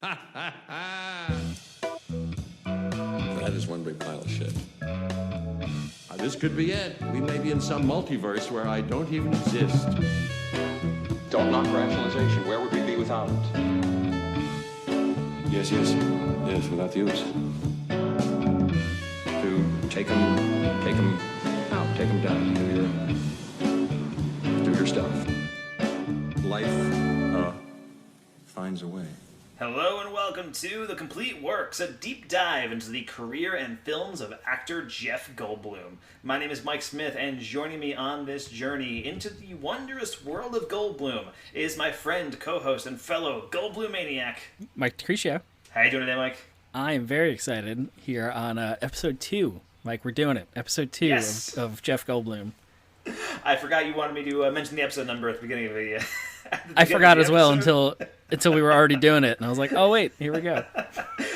That is one big pile of shit. This could be it. We may be in some multiverse where I don't even exist. Don't knock rationalization. Where would we be without it? Yes, without the use. To take them out, take them down, do your stuff. Life finds a way. Hello and welcome to The Complete Works, a deep dive into the career and films of actor Jeff Goldblum. My name is Mike Smith, and joining me on this journey into the wondrous world of Goldblum is my friend, co-host, and fellow Goldblum maniac, Mike DeCriscio. How you doing today, Mike? I am very excited here on episode 2. Mike, we're doing it. Episode 2 Yes. of Jeff Goldblum. I forgot you wanted me to mention the episode number at the beginning of the I forgot as well until we were already doing it, and I was like, "Oh wait, here we go."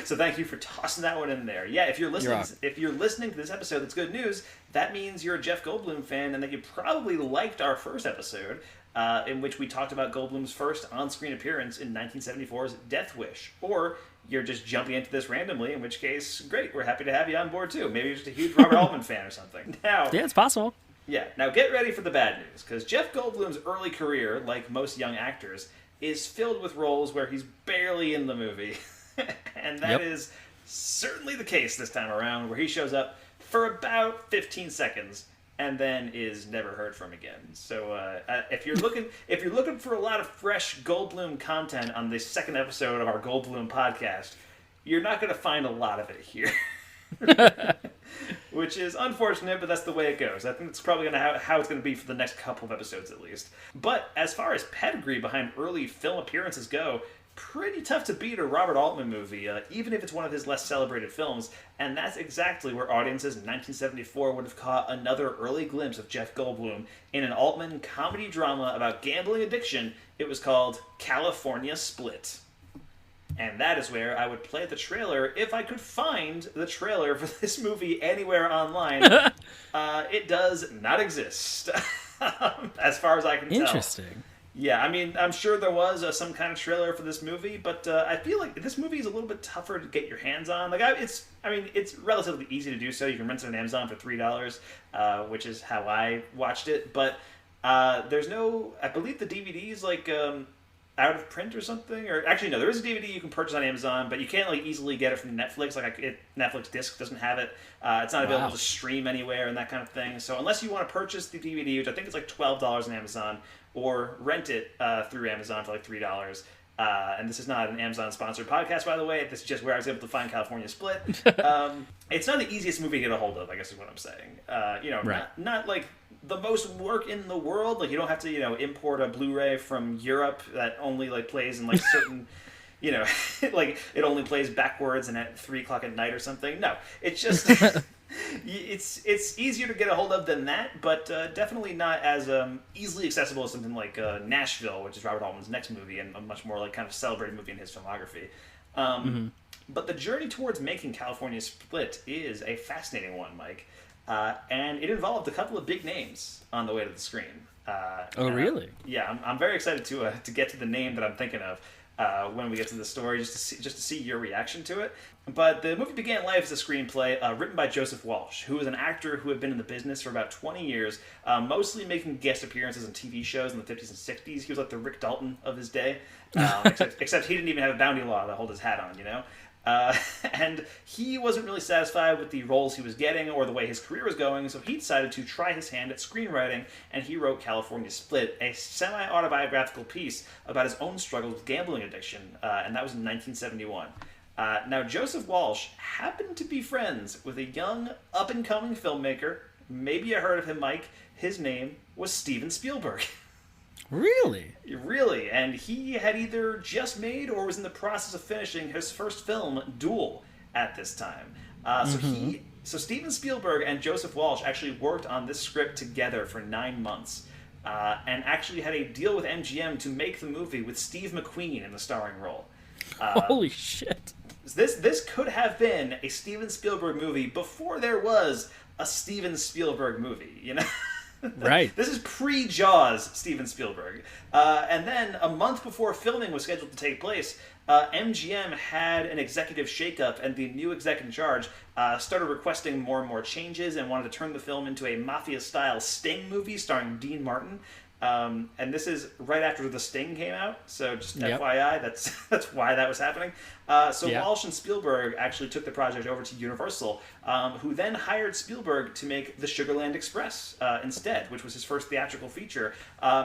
So thank you for tossing that one in there. Yeah, if you're listening to this episode, that's good news. That means you're a Jeff Goldblum fan, and that you probably liked our first episode, in which we talked about Goldblum's first on-screen appearance in 1974's Death Wish. Or you're just jumping into this randomly, in which case, great, we're happy to have you on board too. Maybe you're just a huge Robert Altman fan or something. Now, Yeah, it's possible. yeah, now get ready for the bad news, because Jeff Goldblum's early career, like most young actors, is filled with roles where he's barely in the movie. And that is certainly the case this time around, where he shows up for about 15 seconds and then is never heard from again. So if you're looking for a lot of fresh Goldblum content on the second episode of our Goldblum podcast, you're not going to find a lot of it here. Which is unfortunate, but that's the way it goes. I think it's probably how it's going to be for the next couple of episodes at least. But as far as pedigree behind early film appearances go, pretty tough to beat a Robert Altman movie, even if it's one of his less celebrated films. And that's exactly where audiences in 1974 would have caught another early glimpse of Jeff Goldblum in an Altman comedy drama about gambling addiction. It was called California Split. And that is where I would play the trailer if I could find the trailer for this movie anywhere online. It does not exist, as far as I can tell. Interesting. Yeah, I mean, I'm sure there was some kind of trailer for this movie, but I feel like this movie is a little bit tougher to get your hands on. Like, it's relatively easy to do so. You can rent it on Amazon for $3, which is how I watched it. But there's no, I believe the DVD is like out of print or something, or actually no, there is a DVD you can purchase on Amazon, but you can't like easily get it from Netflix. Netflix disc doesn't have it. It's not available to stream anywhere and that kind of thing. So unless you want to purchase the DVD, which I think is like $12 on Amazon, or rent it through Amazon for like $3. And this is not an Amazon sponsored podcast, by the way. This is just where I was able to find California Split. It's not the easiest movie to get a hold of, I guess is what I'm saying. Right. Not like the most work in the world. Like, you don't have to, import a Blu-ray from Europe that only like plays in like certain, like it only plays backwards and at 3:00 at night or something. No, it's just it's easier to get a hold of than that, but definitely not as easily accessible as something like Nashville, which is Robert Altman's next movie and a much more like kind of celebrated movie in his filmography. But the journey towards making California Split is a fascinating one, Mike. And it involved a couple of big names on the way to the screen. Oh, really? I'm very excited to get to the name that I'm thinking of when we get to the story, just to see your reaction to it. But the movie began life as a screenplay written by Joseph Walsh, who was an actor who had been in the business for about 20 years, mostly making guest appearances on TV shows in the 50s and 60s. He was like the Rick Dalton of his day, except he didn't even have a bounty law to hold his hat on, and he wasn't really satisfied with the roles he was getting or the way his career was going, so he decided to try his hand at screenwriting, and he wrote California Split, a semi-autobiographical piece about his own struggles with gambling addiction, and that was in 1971. Now, Joseph Walsh happened to be friends with a young, up-and-coming filmmaker. Maybe you heard of him, Mike. His name was Steven Spielberg. Really? Really, and he had either just made or was in the process of finishing his first film, Duel, at this time. So Steven Spielberg and Joseph Walsh actually worked on this script together for 9 months, and actually had a deal with MGM to make the movie with Steve McQueen in the starring role. Holy shit. This could have been a Steven Spielberg movie before there was a Steven Spielberg movie, Right. This is pre-Jaws Steven Spielberg. And then, a month before filming was scheduled to take place, MGM had an executive shakeup, and the new exec in charge started requesting more and more changes and wanted to turn the film into a mafia-style Sting movie starring Dean Martin. And this is right after The Sting came out, so just FYI, that's why that was happening. Walsh and Spielberg actually took the project over to Universal, who then hired Spielberg to make The Sugarland Express instead, which was his first theatrical feature,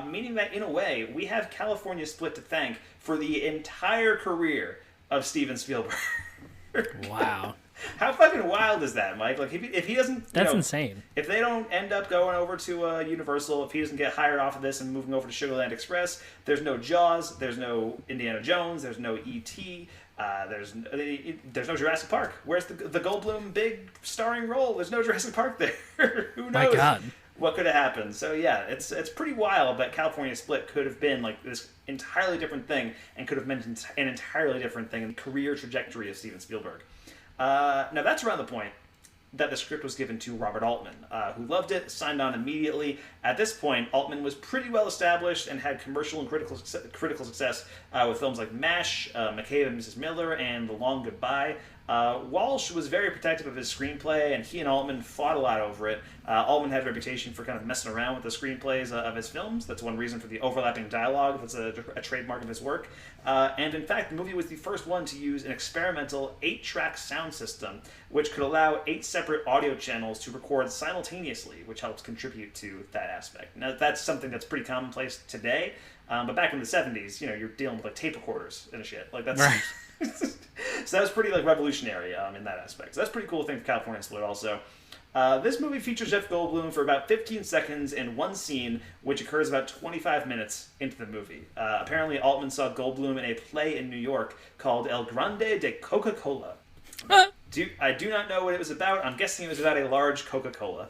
meaning that, in a way, we have California Split to thank for the entire career of Steven Spielberg. Wow. How fucking wild is that, Mike? Like, if he doesn't... That's insane. If they don't end up going over to Universal, if he doesn't get hired off of this and moving over to Sugarland Express, there's no Jaws, there's no Indiana Jones, there's no E.T., there's no Jurassic Park. Where's the Goldblum big starring role? There's no Jurassic Park there. Who knows? My God. What could have happened? So yeah, it's pretty wild that California Split could have been like this entirely different thing and could have meant an entirely different thing in the career trajectory of Steven Spielberg. Now that's around the point that the script was given to Robert Altman, who loved it, signed on immediately. At this point, Altman was pretty well established and had commercial and critical success with films like MASH, McCabe and Mrs. Miller, and The Long Goodbye. Walsh was very protective of his screenplay, and he and Altman fought a lot over it. Altman had a reputation for kind of messing around with the screenplays of his films. That's one reason for the overlapping dialogue. That's a trademark of his work. And in fact, the movie was the first one to use an experimental 8-track sound system, which could allow 8 separate audio channels to record simultaneously, which helps contribute to that aspect. Now, that's something that's pretty commonplace today, but back in the 70s, you're dealing with like tape recorders and shit. Like that's... Right. So that was pretty like revolutionary in that aspect. So that's a pretty cool thing for California Split also. This movie features Jeff Goldblum for about 15 seconds in one scene, which occurs about 25 minutes into the movie. Apparently, Altman saw Goldblum in a play in New York called El Grande de Coca-Cola. I do not know what it was about. I'm guessing it was about a large Coca-Cola.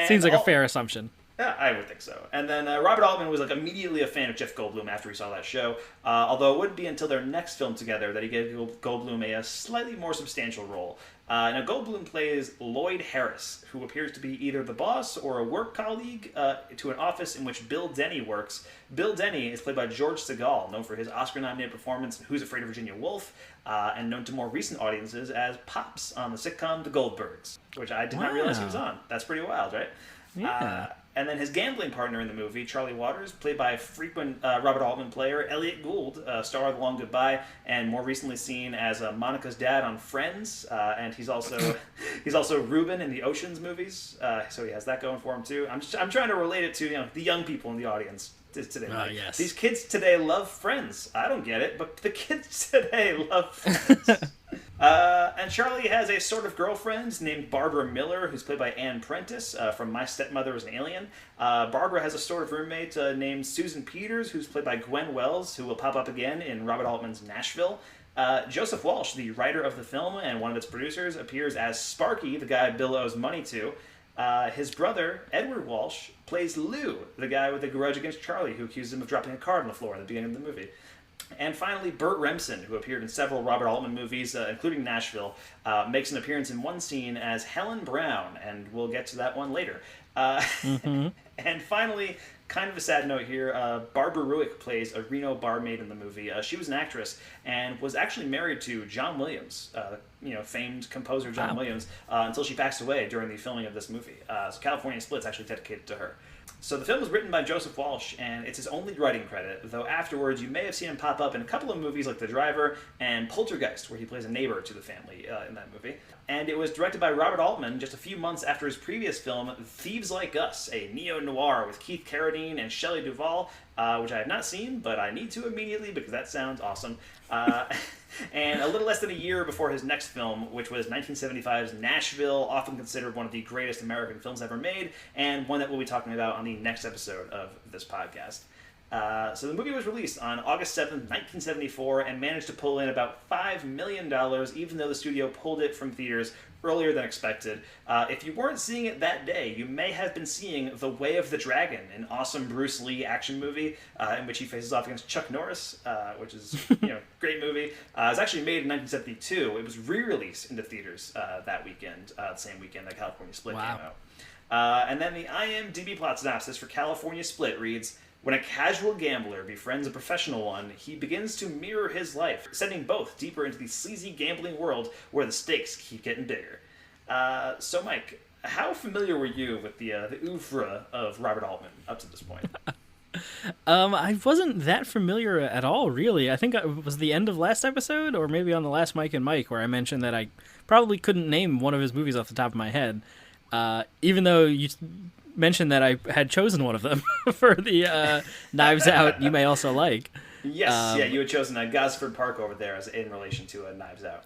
Seems like a fair assumption. Yeah, I would think so. And then Robert Altman was like immediately a fan of Jeff Goldblum after he saw that show, although it wouldn't be until their next film together that he gave Goldblum a slightly more substantial role. Now, Goldblum plays Lloyd Harris, who appears to be either the boss or a work colleague to an office in which Bill Denny works. Bill Denny is played by George Segal, known for his Oscar-nominated performance in Who's Afraid of Virginia Woolf, and known to more recent audiences as Pops on the sitcom The Goldbergs, which I did not realize he was on. That's pretty wild, right? Yeah. And then his gambling partner in the movie, Charlie Waters, played by frequent Robert Altman player Elliot Gould, star of The Long Goodbye, and more recently seen as Monica's dad on Friends. And he's also Ruben in the Oceans movies, so he has that going for him too. I'm trying to relate it to the young people in the audience today. Yes. These kids today love Friends. I don't get it, but the kids today love Friends. And Charlie has a sort of girlfriend named Barbara Miller, who's played by Ann Prentice from My Stepmother Was an Alien. Barbara has a sort of roommate named Susan Peters, who's played by Gwen Wells, who will pop up again in Robert Altman's Nashville. Joseph Walsh, the writer of the film and one of its producers, appears as Sparky, the guy Bill owes money to. His brother, Edward Walsh, plays Lou, the guy with the grudge against Charlie, who accused him of dropping a card on the floor at the beginning of the movie. And finally, Burt Remsen, who appeared in several Robert Altman movies, including Nashville, makes an appearance in one scene as Helen Brown, and we'll get to that one later. And finally, kind of a sad note here, Barbara Ruick plays a Reno barmaid in the movie. She was an actress and was actually married to John Williams, famed composer John Williams, until she passed away during the filming of this movie. So California Split's actually dedicated to her. So the film was written by Joseph Walsh, and it's his only writing credit, though afterwards you may have seen him pop up in a couple of movies like The Driver and Poltergeist, where he plays a neighbor to the family in that movie. And it was directed by Robert Altman just a few months after his previous film, Thieves Like Us, a neo-noir with Keith Carradine and Shelley Duvall, which I have not seen, but I need to immediately because that sounds awesome. And a little less than a year before his next film, which was 1975's Nashville, often considered one of the greatest American films ever made, and one that we'll be talking about on the next episode of this podcast. So the movie was released on August 7th, 1974, and managed to pull in about $5 million, even though the studio pulled it from theaters earlier than expected. If you weren't seeing it that day, you may have been seeing The Way of the Dragon, an awesome Bruce Lee action movie in which he faces off against Chuck Norris, which is great movie. It was actually made in 1972. It was re-released into theaters that weekend, the same weekend that California Split came out. And then the IMDb plot synopsis for California Split reads, When a casual gambler befriends a professional one, he begins to mirror his life, sending both deeper into the sleazy gambling world where the stakes keep getting bigger. So, Mike, how familiar were you with the oeuvre of Robert Altman up to this point? I wasn't that familiar at all, really. I think it was the end of last episode, or maybe on the last Mike and Mike, where I mentioned that I probably couldn't name one of his movies off the top of my head, even though you mentioned that I had chosen one of them for the Knives Out You May Also Like. Yes, you had chosen Gosford Park over there as in relation to Knives Out.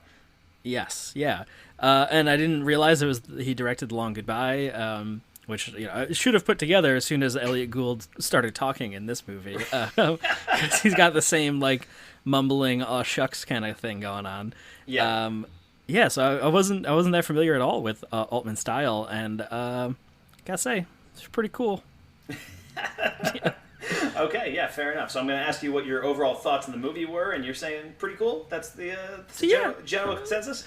Yes, yeah. And I didn't realize he directed Long Goodbye, which I should have put together as soon as Elliot Gould started talking in this movie. 'Cause he's got the same, like, mumbling, aw shucks kind of thing going on. Yeah. So I wasn't that familiar at all with Altman's style, and gotta say, it's pretty cool. Okay, yeah, fair enough. So I'm going to ask you what your overall thoughts on the movie were, and you're saying pretty cool? That's the general consensus?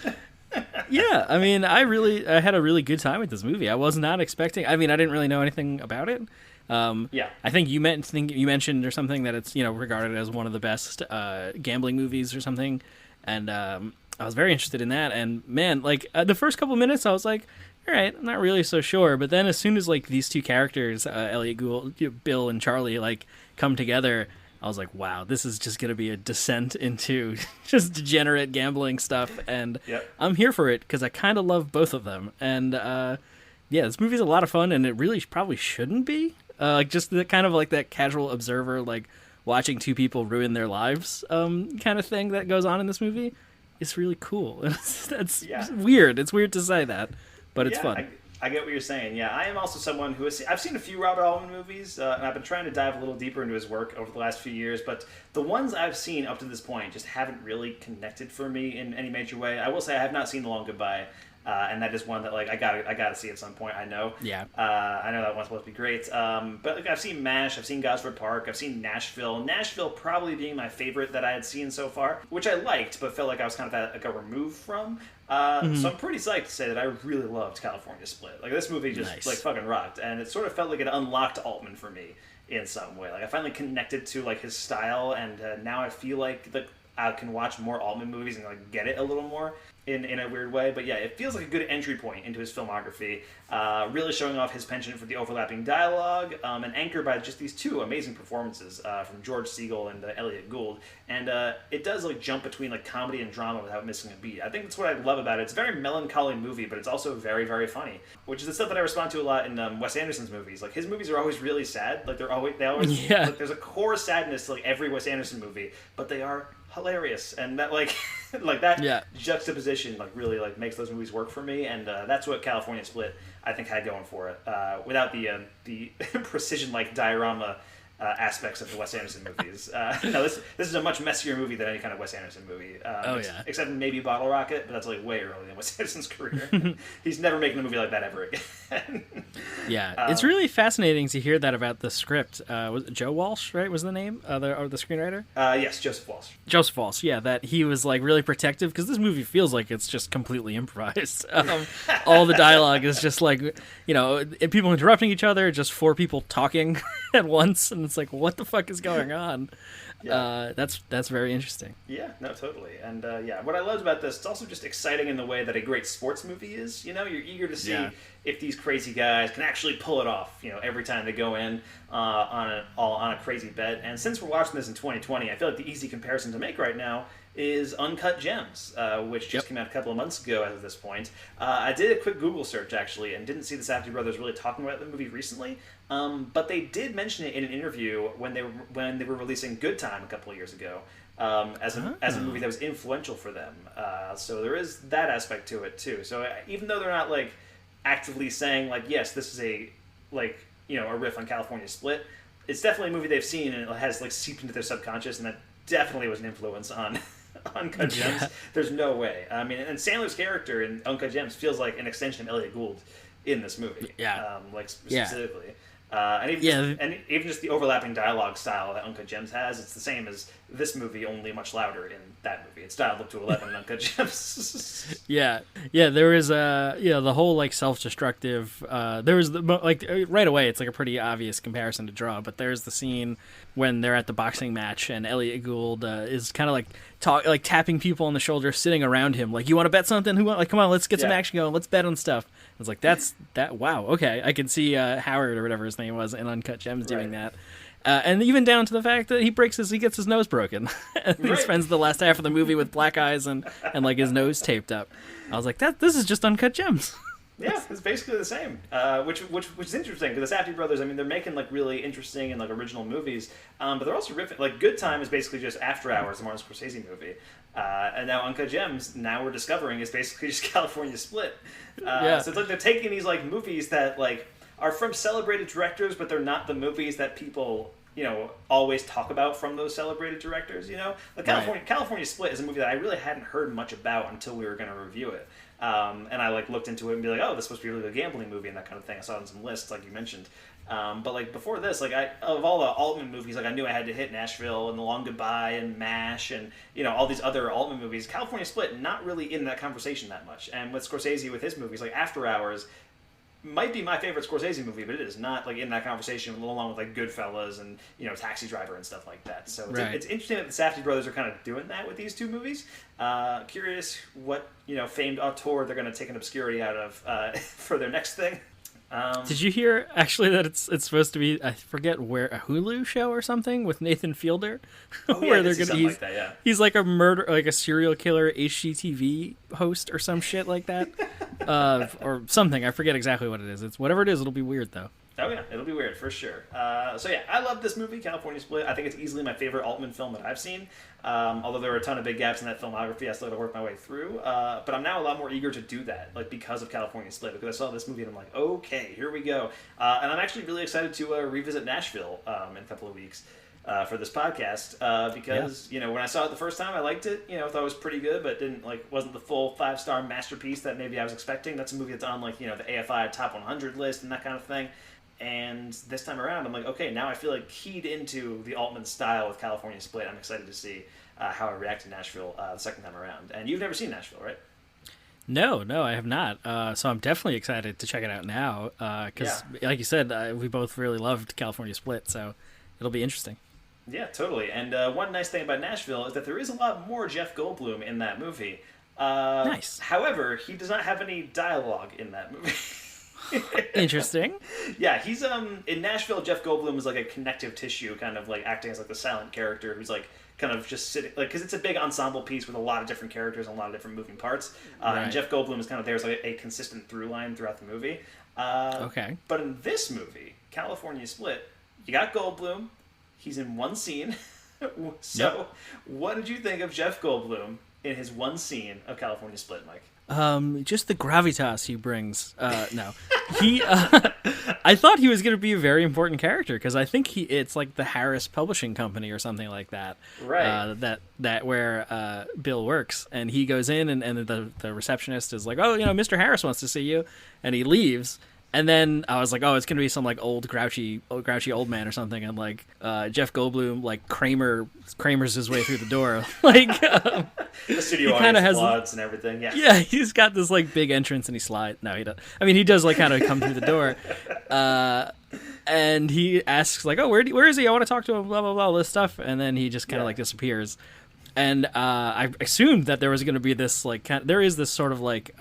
Yeah, I mean, I had a really good time with this movie. I was not expecting. I mean, I didn't really know anything about it. Yeah, I think you mentioned or something that it's regarded as one of the best gambling movies or something, and I was very interested in that. And man, like the first couple minutes, I was like, all right, I'm not really so sure. But then as soon as like these two characters, Elliot Gould, Bill and Charlie, like come together, I was like, wow, this is just going to be a descent into just degenerate gambling stuff. And I'm here for it because I kind of love both of them. And this movie's a lot of fun, and it really probably shouldn't be. Like just the kind of like that casual observer, like watching two people ruin their lives kind of thing that goes on in this movie. It's really cool. That's weird. It's weird to say that, but it's fun. I get what you're saying. Yeah, I am also someone who I've seen a few Robert Altman movies, and I've been trying to dive a little deeper into his work over the last few years. But the ones I've seen up to this point just haven't really connected for me in any major way. I will say I have not seen The Long Goodbye, and that is one that like I gotta see at some point. I know. Yeah. I know that one's supposed to be great. But like, I've seen MASH, I've seen Gosford Park, I've seen Nashville. Nashville probably being my favorite that I had seen so far, which I liked, but felt like I was kind of at like a remove from. So I'm pretty psyched to say that I really loved California Split. Like this movie just like fucking rocked, and it sort of felt like it unlocked Altman for me in some way. Like I finally connected to like his style, and now I feel like I can watch more Altman movies and like get it a little more in a weird way. But yeah, it feels like a good entry point into his filmography, really showing off his penchant for the overlapping dialogue, and anchored by just these two amazing performances from George Segal and Elliot Gould. And it does like jump between like comedy and drama without missing a beat. I think that's what I love about it. It's a very melancholy movie, but it's also very, very funny, which is the stuff that I respond to a lot in Wes Anderson's movies. Like his movies are always really sad. Like they always like, there's a core sadness to like every Wes Anderson movie, but they are hilarious, and that like like that juxtaposition like really like makes those movies work for me, and that's what California Split I think had going for it, without the precision like diorama aspects of the Wes Anderson movies. No, this is a much messier movie than any kind of Wes Anderson movie. Except maybe Bottle Rocket, but that's like way early in Wes Anderson's career. He's never making a movie like that ever again. It's really fascinating to hear that about the script. Was it Joe Walsh, right? Was the name the screenwriter? Yes, Joseph Walsh. Joseph Walsh, yeah. That he was like really protective because this movie feels like it's just completely improvised. All the dialogue is just like people interrupting each other, just four people talking at once, and it's like, what the fuck is going on? That's very interesting. Yeah, no, totally. And what I loved about this, it's also just exciting in the way that a great sports movie is. You're eager to see if these crazy guys can actually pull it off. Every time they go in on a crazy bet. And since we're watching this in 2020, I feel like the easy comparison to make right now is Uncut Gems, which just came out a couple of months ago as of this point. I did a quick Google search, actually, and didn't see the Safdie brothers really talking about the movie recently, but they did mention it in an interview when they were releasing Good Time a couple of years ago, as a movie that was influential for them. So there is that aspect to it, too. So even though they're not, like, actively saying, like, yes, this is a riff on California Split, it's definitely a movie they've seen, and it has, like, seeped into their subconscious, and that definitely was an influence on Uncut Gems. There's no way. I mean, and Sandler's character in Uncut Gems feels like an extension of Elliot Gould in this movie. Specifically. And even just the overlapping dialogue style that Uncut Gems has, it's the same as this movie, only much louder in that movie. It's dialed up to 11 in Uncut Gems. Yeah, there is the whole like self-destructive. There was right away. It's like a pretty obvious comparison to draw, but there's the scene when they're at the boxing match and Elliot Gould is kind of like tapping people on the shoulder, sitting around him, like, you want to bet something? Come on, let's get some action going. Let's bet on stuff. I was like, that. Wow, okay, I can see Howard or whatever his name was in Uncut Gems doing that. And even down to the fact that he gets his nose broken. And he spends the last half of the movie with black eyes and like his nose taped up. I was like, this is just Uncut Gems. Yeah, it's basically the same. Which is interesting because the Safdie brothers, I mean, they're making like really interesting and like original movies, but they're also riffing. Like Good Time is basically just After Hours, the Martin Scorsese movie, and now Uncut Gems, now we're discovering, is basically just California Split. So it's like they're taking these like movies that like are from celebrated directors, but they're not the movies that people, you know, always talk about from those celebrated directors. You know, like California Split is a movie that I really hadn't heard much about until we were going to review it. And I like looked into it and be like, oh, this is supposed to be really a gambling movie and that kind of thing. I saw it on some lists, like you mentioned. But like before this, like of all the Altman movies, like I knew I had to hit Nashville and The Long Goodbye and MASH and, you know, all these other Altman movies. California Split, not really in that conversation that much. And with Scorsese, with his movies, like After Hours, might be my favorite Scorsese movie, but it is not like in that conversation, along with like Goodfellas and, you know, Taxi Driver and stuff like that. So it's interesting that the Safdie brothers are kind of doing that with these two movies. Curious what, you know, famed auteur they're going to take an obscurity out of for their next thing. Did you hear actually that it's supposed to be, I forget where, a Hulu show or something with Nathan Fielder? Where they're gonna like that, yeah. He's like a serial killer HGTV host or some shit like that, or something. I forget exactly what it is. It's whatever it is. It'll be weird though. Oh yeah, it'll be weird for sure. So yeah, I love this movie, California Split. I think it's easily my favorite Altman film that I've seen. Although there are a ton of big gaps in that filmography, I still got to work my way through. But I'm now a lot more eager to do that, like because of California Split, because I saw this movie and I'm like, okay, here we go. And I'm actually really excited to revisit Nashville in a couple of weeks for this podcast because you know, when I saw it the first time, I liked it. You know, thought it was pretty good, but wasn't the full 5-star masterpiece that maybe I was expecting. That's a movie that's on like, you know, the AFI Top 100 list and that kind of thing. And this time around, I'm like, okay, now I feel like keyed into the Altman style with California Split. I'm excited to see how I react to Nashville the second time around. And you've never seen Nashville, right? No, I have not. So I'm definitely excited to check it out now because, like you said, we both really loved California Split, so it'll be interesting. Yeah, totally. And one nice thing about Nashville is that there is a lot more Jeff Goldblum in that movie. Nice. However, he does not have any dialogue in that movie. Interesting. Yeah, he's in Nashville. Jeff Goldblum is like a connective tissue, kind of like acting as like the silent character who's like kind of just sitting, like, because it's a big ensemble piece with a lot of different characters and a lot of different moving parts. And Jeff Goldblum is kind of there as like a consistent through line throughout the movie. Okay. But in this movie, California Split, you got Goldblum. He's in one scene. What did you think of Jeff Goldblum in his one scene of California Split, Mike? Just the gravitas he brings. No, I thought he was going to be a very important character because I think it's like the Harris Publishing Company or something like that. Right. That where Bill works, and he goes in, and the receptionist is like, oh, you know, Mr. Harris wants to see you, and he leaves. And then I was like, oh, it's going to be some like old grouchy old man or something. And like Jeff Goldblum, like Kramer's his way through the door. Like the studio audience applauds and everything. Yeah. Yeah, he's got this like big entrance and he slides. No, he doesn't. I mean, he does like kind of come through the door. And he asks like, oh, where is he? I want to talk to him, blah, blah, blah, all this stuff. And then he just kind of like disappears. And I assumed that there was going to be this like there is this sort of like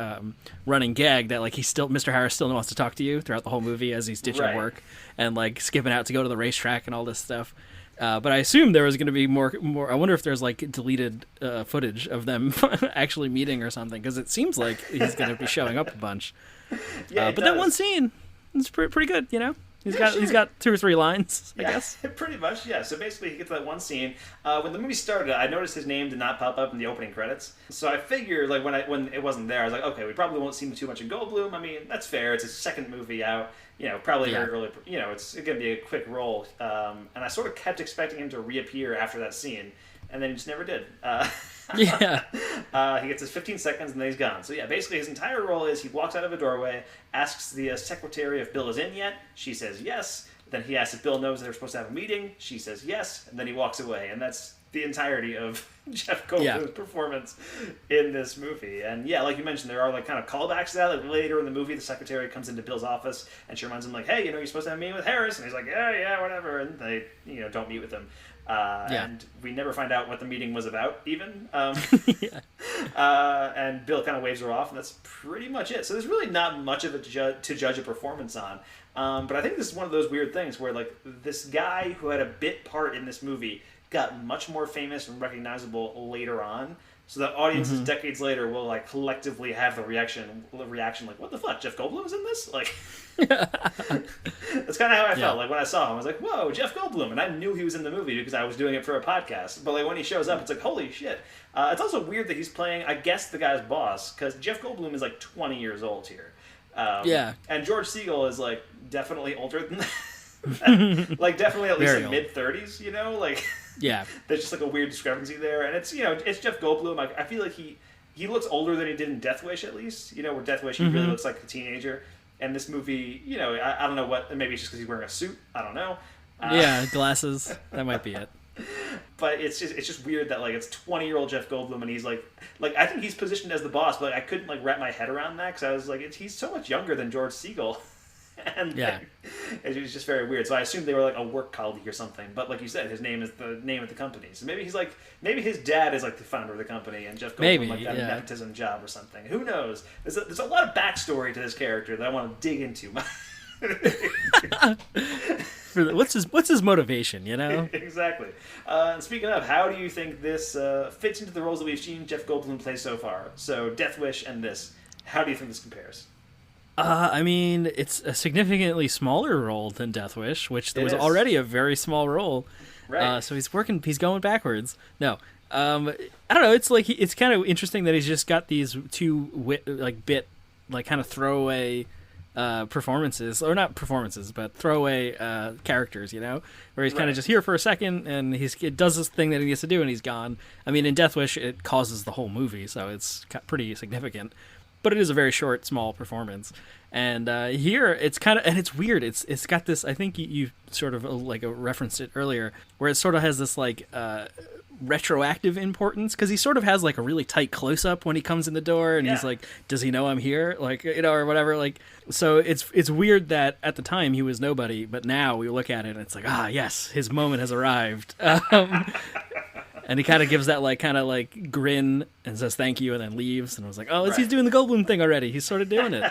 running gag that like Mr. Harris still wants to talk to you throughout the whole movie as he's ditching work and like skipping out to go to the racetrack and all this stuff. But I assumed there was going to be more. I wonder if there's like deleted footage of them actually meeting or something because it seems like he's going to be showing up a bunch. But that one scene is pretty good, you know. He's got 2 or 3 lines, I guess. Pretty much, yeah. So basically, he gets that one scene. When the movie started, I noticed his name did not pop up in the opening credits. So I figured, like when it wasn't there, I was like, okay, we probably won't see him too much in Goldblum. I mean, that's fair. It's his second movie out. You know, probably very early. You know, it's going to be a quick role. And I sort of kept expecting him to reappear after that scene, and then he just never did. He gets his 15 seconds and then he's gone. So yeah, basically his entire role is he walks out of a doorway, asks the secretary if Bill is in yet. She says yes. Then he asks if Bill knows they're supposed to have a meeting. She says yes, and then he walks away. And that's the entirety of Jeff Goldblum's performance in this movie. And yeah, like you mentioned, there are like kind of callbacks to that. Like later in the movie, the secretary comes into Bill's office and she reminds him like, hey, you're supposed to have a meeting with Harris. And he's like, yeah, whatever. And they, don't meet with him. And we never find out what the meeting was about, even. And Bill kind of waves her off, and that's pretty much it. So there's really not much of it to judge a performance on. But I think this is one of those weird things where, like, this guy who had a bit part in this movie got much more famous and recognizable later on. So that audiences decades later will, like, collectively have the reaction like, what the fuck, Jeff Goldblum was in this? Like, that's kind of how I felt. Like, when I saw him, I was like, whoa, Jeff Goldblum. And I knew he was in the movie because I was doing it for a podcast. But, like, when he shows up, it's like, holy shit. It's also weird that he's playing, I guess, the guy's boss, because Jeff Goldblum is, like, 20 years old here. And George Segal is, like, definitely older than that. Like, definitely at least, like, mid-30s, Like... Yeah, there's just like a weird discrepancy there, and it's it's Jeff Goldblum. I feel like he looks older than he did in Death Wish, at least. Where Death Wish he really looks like a teenager, and this movie, I don't know what. Maybe it's just because he's wearing a suit. I don't know. Glasses. That might be it. But it's just weird that like it's 20-year-old Jeff Goldblum, and he's like I think he's positioned as the boss, but I couldn't like wrap my head around that because I was like he's so much younger than George Segal. And it was just very weird. So I assumed they were like a work colleague or something. But like you said, his name is the name of the company. So maybe maybe his dad is like the founder of the company, and Jeff Goldblum like got a nepotism job or something. Who knows? There's a lot of backstory to this character that I want to dig into. What's his motivation? Exactly. And speaking of, how do you think this fits into the roles that we've seen Jeff Goldblum play so far? So Death Wish and this. How do you think this compares? I mean, it's a significantly smaller role than Death Wish, which was already a very small role. Right. So he's going backwards. No, I don't know. It's like it's kind of interesting that he's just got these two kind of throwaway performances, or not performances, but throwaway characters. Where he's kind of just here for a second, and it does this thing that he needs to do, and he's gone. I mean, in Death Wish, it causes the whole movie, so it's pretty significant. But it is a very short, small performance. And here, it's kind of, and it's weird. It's got this, I think you sort of referenced it earlier, where it sort of has this retroactive importance, because he sort of has like a really tight close-up when he comes in the door, and he's like, does he know I'm here? Or whatever. So it's weird that at the time he was nobody, but now we look at it and it's like, yes, his moment has arrived. And he kind of gives that grin and says thank you and then leaves. And I was like, he's doing the Goldblum thing already. He's sort of doing it.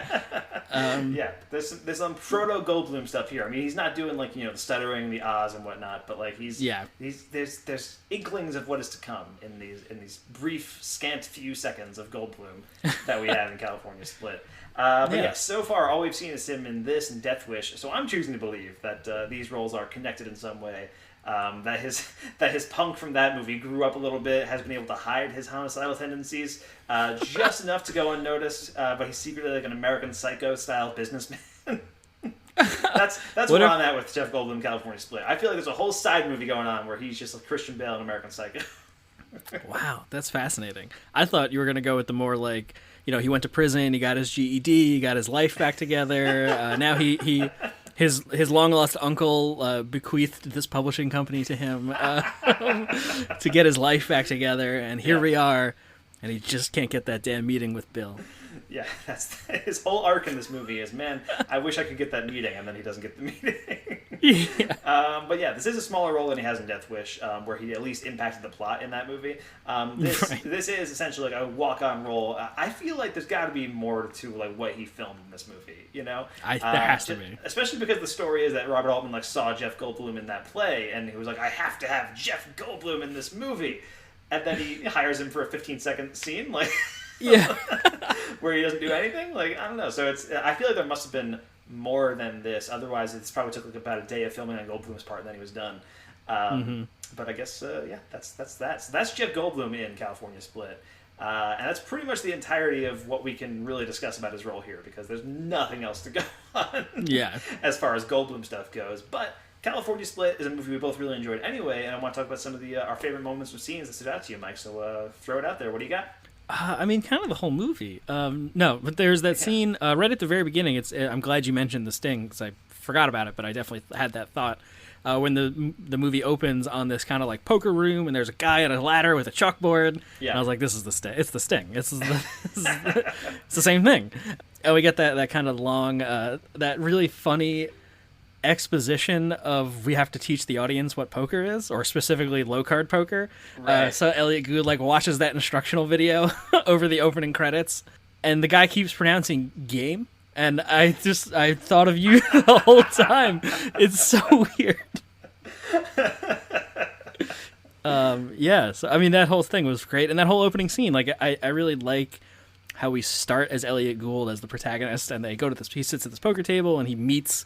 There's some proto Goldblum stuff here. I mean, he's not doing the stuttering, the ahs and whatnot, but there's inklings of what is to come in these brief, scant few seconds of Goldblum that we have in California Split. But so far all we've seen is him in this and Death Wish. So I'm choosing to believe that these roles are connected in some way. That his punk from that movie grew up a little bit, has been able to hide his homicidal tendencies just enough to go unnoticed, but he's secretly like an American Psycho style businessman. That's where I'm at with Jeff Goldblum, California Split. I feel like there's a whole side movie going on where he's just like Christian Bale in American Psycho. Wow, that's fascinating. I thought you were going to go with the more like, he went to prison, he got his GED, he got his life back together. Now his long lost uncle bequeathed this publishing company to him to get his life back together, and here we are, and he just can't get that damn meeting with Bill. Yeah, that's his whole arc in this movie is, man, I wish I could get that meeting, and then he doesn't get the meeting. But this is a smaller role than he has in Death Wish, where he at least impacted the plot in that movie. This is essentially like a walk-on role. I feel like there's got to be more to like what he filmed in this movie. There has to be, especially because the story is that Robert Altman saw Jeff Goldblum in that play, and he was like, I have to have Jeff Goldblum in this movie, and then he hires him for a 15-second scene, where he doesn't do anything. I don't know. So I feel like there must have been more than this. Otherwise, it's probably took about a day of filming on Goldblum's part, and then he was done. But I guess that's that. So that's Jeff Goldblum in California Split, and that's pretty much the entirety of what we can really discuss about his role here, because there's nothing else to go on. As far as Goldblum stuff goes, but. California Split is a movie we both really enjoyed anyway, and I want to talk about some of our favorite moments or scenes that stood out to you, Mike. So throw it out there. What do you got? I mean, kind of the whole movie. No, but there's that scene right at the very beginning. I'm glad you mentioned the sting, because I forgot about it, but I definitely had that thought. When the movie opens on this kind of like poker room, and there's a guy on a ladder with a chalkboard, and I was like, "This is the Sting. It's the Sting. It's the same thing." And we get that kind of long, that really funny exposition of we have to teach the audience what poker is, or specifically low card poker. Right. So Elliot Gould like watches that instructional video over the opening credits, and the guy keeps pronouncing game. And I thought of you the whole time. It's so weird. So I mean, that whole thing was great, and that whole opening scene, like I really like how we start as Elliot Gould as the protagonist, and they go to this. He sits at this poker table, and he meets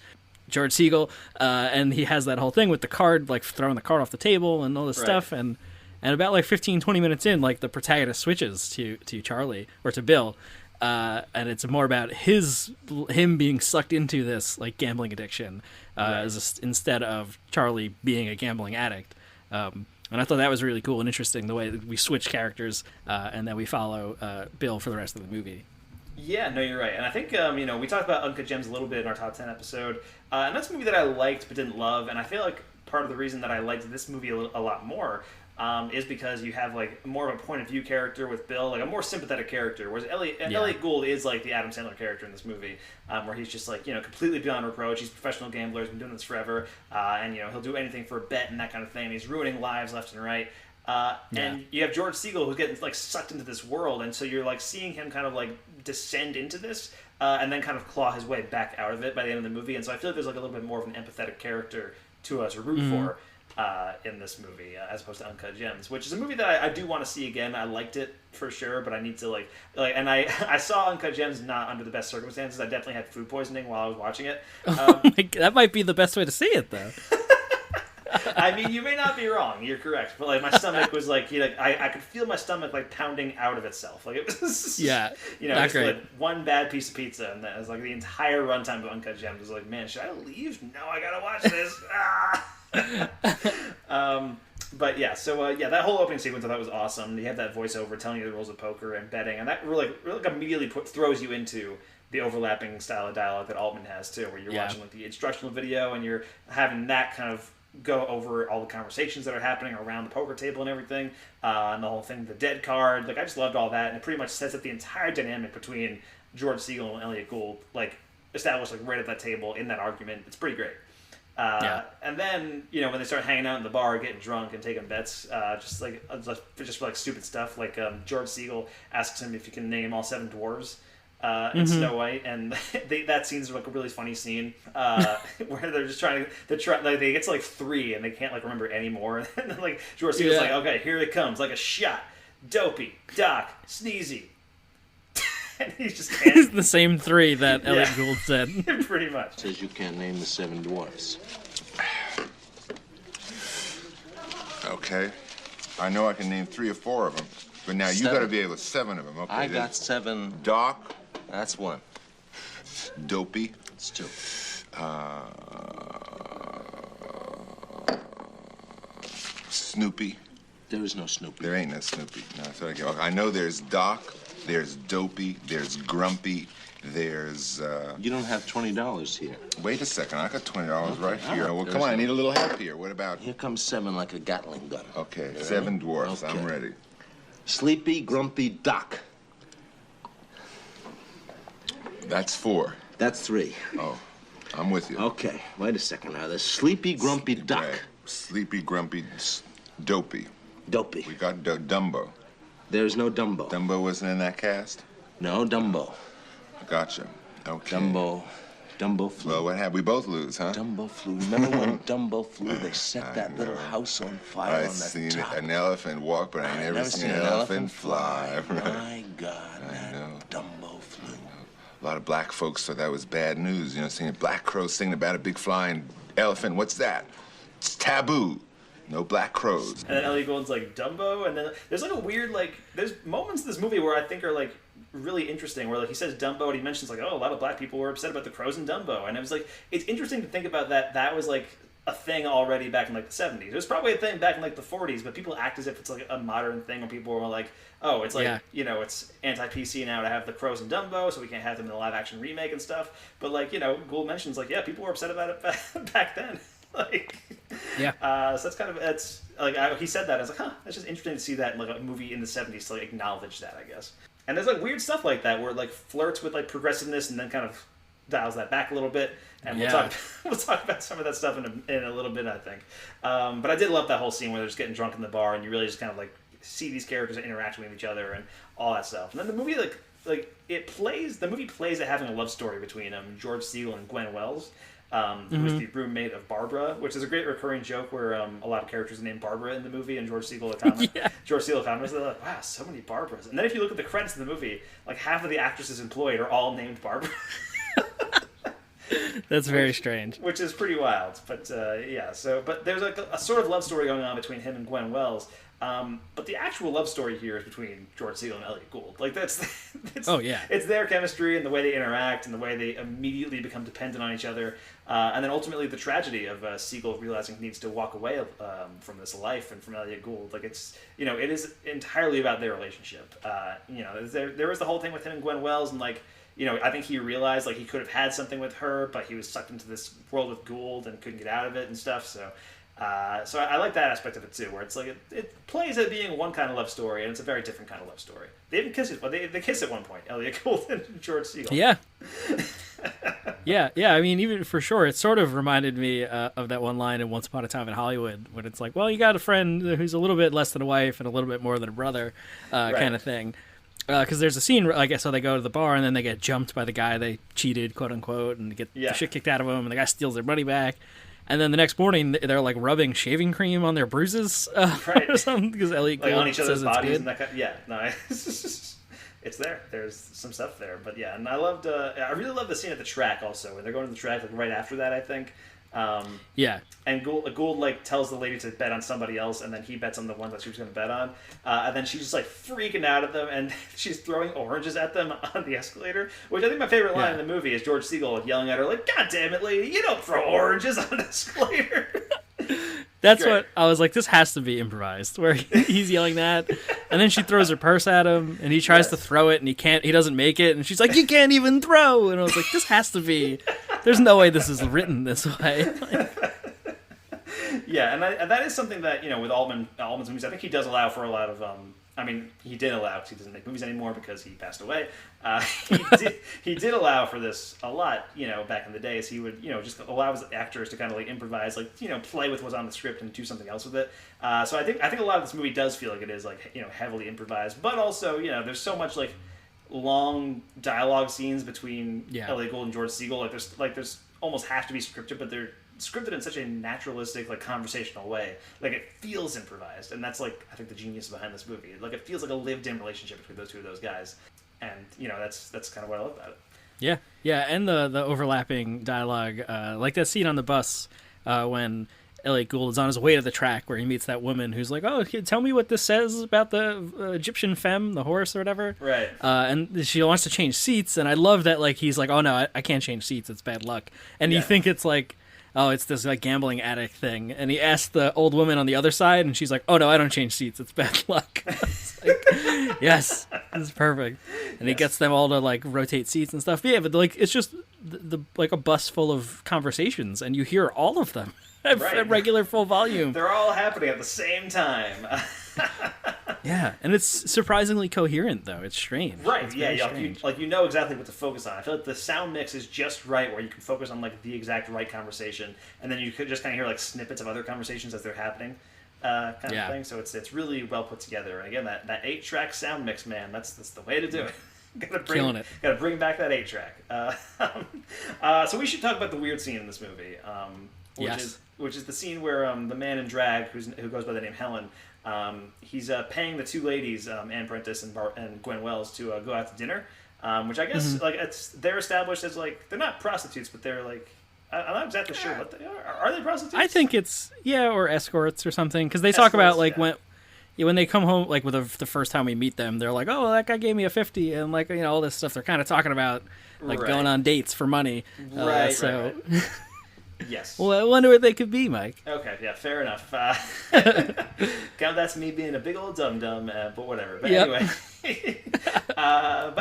George Segal, and he has that whole thing with the card, like throwing the card off the table and all this stuff, and about like 15-20 minutes in, like the protagonist switches to Charlie or to Bill. And it's more about him being sucked into this like gambling addiction, instead of Charlie being a gambling addict. And I thought that was really cool and interesting, the way that we switch characters, and then we follow Bill for the rest of the movie. Yeah, no, you're right. And I think, we talked about Uncut Gems a little bit in our Top 10 episode, and that's a movie that I liked but didn't love, and I feel like part of the reason that I liked this movie a lot more is because you have like more of a point of view character with Bill, like a more sympathetic character, whereas Elliot Gould is like the Adam Sandler character in this movie, where he's just like, completely beyond reproach. He's a professional gambler, he's been doing this forever, and he'll do anything for a bet and that kind of thing. He's ruining lives left and right. And you have George Segal who's getting like sucked into this world, and so you're like seeing him kind of like descend into this, and then kind of claw his way back out of it by the end of the movie. And so I feel like there's like a little bit more of an empathetic character to us to root for in this movie, as opposed to Uncut Gems, which is a movie that I do want to see again. I liked it for sure, but I need to and I saw Uncut Gems not under the best circumstances. I definitely had food poisoning while I was watching it. That might be the best way to see it, though. I mean, you may not be wrong. You're correct, but like my stomach was like, I could feel my stomach like pounding out of itself. Like it was, not great. Like one bad piece of pizza, and that was like the entire runtime of Uncut Gems was like, man, should I leave? No, I gotta watch this. But yeah, so that whole opening sequence I thought was awesome. You have that voiceover telling you the rules of poker and betting, and that really immediately throws you into the overlapping style of dialogue that Altman has too, where you're watching like the instructional video and you're having that kind of go over all the conversations that are happening around the poker table and everything, and the whole thing, the dead card. Like I just loved all that, and it pretty much sets up the entire dynamic between George Segal and Elliot Gould, like established like right at that table in that argument. It's pretty great. And then when they start hanging out in the bar, getting drunk and taking bets, just for like stupid stuff. Like George Segal asks him if he can name all 7 dwarves in Snow White, and that scene's like a really funny scene where they're just they get to like 3 and they can't like remember any more. And then like George Segal's like, okay, here it comes, like a shot, Dopey, Doc, Sneezy. And he's just It's the same 3 that Elliot Gould said. Pretty much. Says you can't name the 7 dwarfs. Okay. I know I can name 3 or 4 of them, but now you 7. got to be able to 7 of them. Okay. I got 7. Doc. That's 1. Dopey. That's 2. Snoopy. There is no Snoopy. There ain't no Snoopy. No, that's what I get. I know there's Doc. There's Dopey. There's Grumpy. There's. You don't have $20 here. Wait a second. I got $20 right all here. right. Well, come on. I need a little help here. What about? Here comes 7 like a Gatling gun. Okay, You 7 ready? dwarfs. Okay. I'm ready. Sleepy, Grumpy, Doc. That's 4. That's 3. Oh, I'm with you. Okay, wait a second now. There's Sleepy, Grumpy, Doc. Right. Sleepy, Grumpy, Dopey. Dopey. We got Dumbo. There's no Dumbo. Dumbo wasn't in that cast? No Dumbo. Gotcha. Okay. Dumbo flew. Well, what happened? We both lose, huh? Dumbo flew. Remember when Dumbo flew? They set I that little know. house on fire I've on the seen top. an elephant walk, but I never seen an elephant fly. My God, that know. Dumbo flew. A lot of black folks thought that was bad news, seeing black crows singing about a big flying elephant. What's that? It's taboo. No black crows. And then Elliot Gould's like Dumbo, and then there's like a weird there's moments in this movie where I think are like really interesting, where like he says Dumbo and he mentions like, oh, a lot of black people were upset about the crows in Dumbo, and it was like, it's interesting to think about that was like a thing already back in like the 70s. It was probably a thing back in like the 40s, but people act as if it's like a modern thing where people were like, oh, it's like, it's anti-PC now to have the Crows and Dumbo, so we can't have them in the live action remake and stuff. But like, Gould mentions like, yeah, people were upset about it back then. Like, so that's kind of, it's like, he said that, I was like, huh, that's just interesting to see that in like a movie in the 70s to like acknowledge that, I guess. And there's like weird stuff like that where it like flirts with like progressiveness and then kind of dials that back a little bit. And we'll talk about some of that stuff in a little bit, I think. But I did love that whole scene where they're just getting drunk in the bar and you really just kind of like see these characters interacting with each other and all that stuff. And then the movie the movie plays at having a love story between George Segal and Gwen Wells, who was the roommate of Barbara, which is a great recurring joke where a lot of characters are named Barbara in the movie, and George Segal comments, they're like, wow, so many Barbaras. And then if you look at the credits of the movie, like half of the actresses employed are all named Barbara. That's very strange. Which is pretty wild. But but there's like a sort of love story going on between him and Gwen Wells. But the actual love story here is between George Segal and Elliot Gould. Like it's their chemistry and the way they interact and the way they immediately become dependent on each other. And then ultimately the tragedy of Segal realizing he needs to walk away from this life and from Elliot Gould. Like it's, it is entirely about their relationship. There was the whole thing with him and Gwen Wells and like, I think he realized like he could have had something with her, but he was sucked into this world with Gould and couldn't get out of it and stuff. So I like that aspect of it too, where it's like it plays at being one kind of love story, and it's a very different kind of love story. They even kiss it, but they kiss at one point. Elliot Gould and George Segal. Yeah. yeah. I mean, even for sure, it sort of reminded me of that one line in Once Upon a Time in Hollywood, when it's like, well, you got a friend who's a little bit less than a wife and a little bit more than a brother, kind of thing. Because there's a scene, I guess, so they go to the bar and then they get jumped by the guy they cheated, quote unquote, and get the shit kicked out of them, and the guy steals their money back. And then the next morning, they're like rubbing shaving cream on their bruises or something because Elliot Gould on each other's says bodies it's and that kind it's there. There's some stuff there, but yeah, and I really love the scene at the track also when they're going to the track like right after that, I think. And Gould like tells the lady to bet on somebody else, and then he bets on the one that she was going to bet on, and then she's just like freaking out at them, and she's throwing oranges at them on the escalator. Which I think my favorite line in the movie is George Segal yelling at her like, "God damn it, lady, you don't throw oranges on an escalator." That's great. What I was like, this has to be improvised, where he's yelling that, and then she throws her purse at him, and he tries to throw it, and he doesn't make it, and she's like, "You can't even throw," and I was like, this has to be. There's no way this is written this way. Yeah, and that is something that, with Altman's movies, I think he does allow for a lot of, he did allow, because he doesn't make movies anymore because he passed away. He did allow for this a lot, back in the days. He would, just allow his actors to kind of like improvise, like, play with what's on the script and do something else with it. So I think a lot of this movie does feel like it is like, heavily improvised, but also, there's so much like long dialogue scenes between Elliot Gould and George Segal. There's almost have to be scripted, but they're scripted in such a naturalistic, like, conversational way. Like, it feels improvised, and that's, like, I think the genius behind this movie. Like, it feels like a lived-in relationship between those two of those guys, and, that's kind of what I love about it. Yeah, and the overlapping dialogue, like that scene on the bus when Elliot Gould is on his way to the track where he meets that woman who's like, "Oh, tell me what this says about the Egyptian femme, the horse or whatever." Right. And she wants to change seats, and I love that, like, he's like, "Oh no, I can't change seats, it's bad luck." And you think it's like, oh, it's this like gambling addict thing. And he asked the old woman on the other side, and she's like, "Oh no, I don't change seats, it's bad luck." It's like, yes, it's perfect. And he gets them all to like rotate seats and stuff. But yeah, but like it's just the like a bus full of conversations, and you hear all of them at regular full volume. They're all happening at the same time. Yeah, and it's surprisingly coherent, though. It's strange. Right, it's strange. You know exactly what to focus on. I feel like the sound mix is just right, where you can focus on, like, the exact right conversation, and then you could just kind of hear, like, snippets of other conversations as they're happening, kind of thing. So it's really well put together. And again, that 8-track sound mix, man, that's the way to do it. Gotta bring back that 8-track. So we should talk about the weird scene in this movie, which is the scene where the man in drag, who goes by the name Helen, he's paying the two ladies, Ann Prentice and Gwen Wells, to go out to dinner, which I guess they're established as, like, they're not prostitutes, but they're like, I'm not exactly sure what they are. Are they prostitutes? I think it's or escorts or something, because they talk about like when they come home, like with the first time we meet them, they're like, "Oh, that guy gave me a 50," and like all this stuff. They're kind of talking about like going on dates for money. Right. Yes. Well, I wonder what they could be, Mike. Okay, yeah, fair enough. Count that's me being a big old dum-dum, but whatever. But Yep.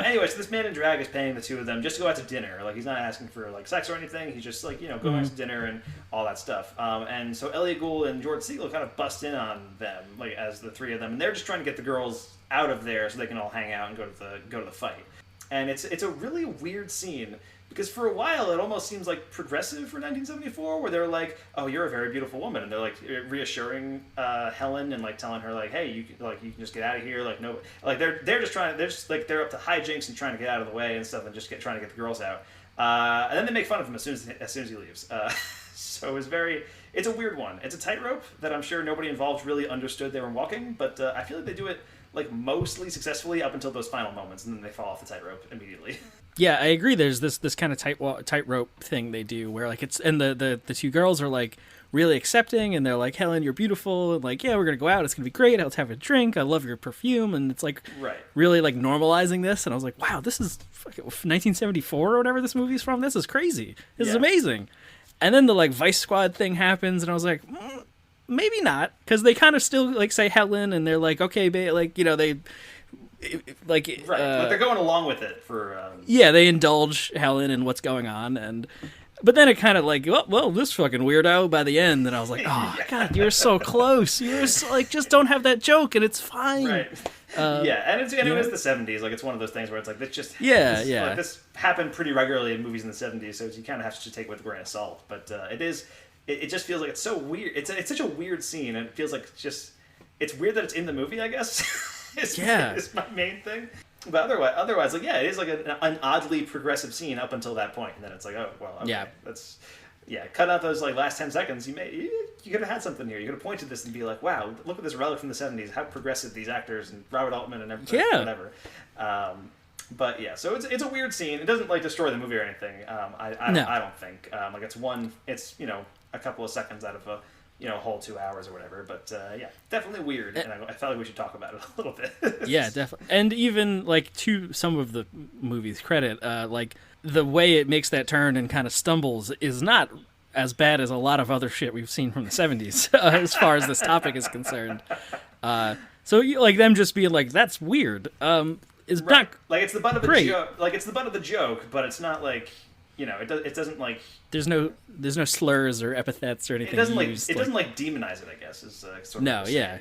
anyway. So this man in drag is paying the two of them just to go out to dinner. Like, he's not asking for, like, sex or anything. He's just, like, going out to dinner and all that stuff. And so Elliot Gould and George Segal kind of bust in on them, like, as the three of them. And they're just trying to get the girls out of there so they can all hang out and go to the fight. And it's a really weird scene. Because for a while, it almost seems like progressive for 1974, where they're like, "Oh, you're a very beautiful woman," and they're like reassuring Helen and like telling her like, "Hey, you can just get out of here." Like no, like they're they're up to hijinks and trying to get out of the way and stuff, and just trying to get the girls out. And then they make fun of him as soon as he leaves. So it's a weird one. It's a tightrope that I'm sure nobody involved really understood they were walking, but I feel like they do it like mostly successfully up until those final moments, and then they fall off the tightrope immediately. Yeah, I agree. There's this kind of tightrope thing they do where like it's and the two girls are like really accepting and they're like, Helen, you're beautiful, and like, yeah, we're gonna go out, it's gonna be great, let's have a drink, I love your perfume, and it's like really like normalizing this, and I was like, wow, this is fucking 1974 or whatever this movie's from. This is crazy. This is amazing. And then the like Vice Squad thing happens, and I was like, maybe not, because they kind of still like say Helen, and they're like, okay, like they. Like they're going along with it for they indulge Helen in what's going on, but then it kind of like well this fucking weirdo by the end, and I was like, oh god, you're so close, you're so, like, just don't have that joke and it's fine, right. And it was the 70s, like it's one of those things where it's like this just like, this happened pretty regularly in movies in the 70s, so you kind of have to take it with a grain of salt, but it just feels like it's so weird. It's such a weird scene, and it feels like it's weird that it's in the movie, I guess. Is my main thing. But otherwise, like, yeah, it is like an oddly progressive scene up until that point, and then it's like, oh well, okay, cut out those like last 10 seconds. You could have had something here. You could have pointed this and be like, wow, look at this relic from the 70s. How progressive these actors and Robert Altman and everything, whatever. But yeah, so it's a weird scene. It doesn't like destroy the movie or anything. I don't think. Like it's a couple of seconds out of a whole 2 hours or whatever, but definitely weird, and I felt like we should talk about it a little bit. Yeah, definitely. And even like to some of the movie's credit, like the way it makes that turn and kind of stumbles is not as bad as a lot of other shit we've seen from the 70s as far as this topic is concerned. So like them just being like, that's weird, is not like it's the butt of the great. joke, like it's the butt of the joke, but it's not like it doesn't like there's no slurs or epithets or anything. It doesn't like demonize it, I guess, is sort of no, yeah.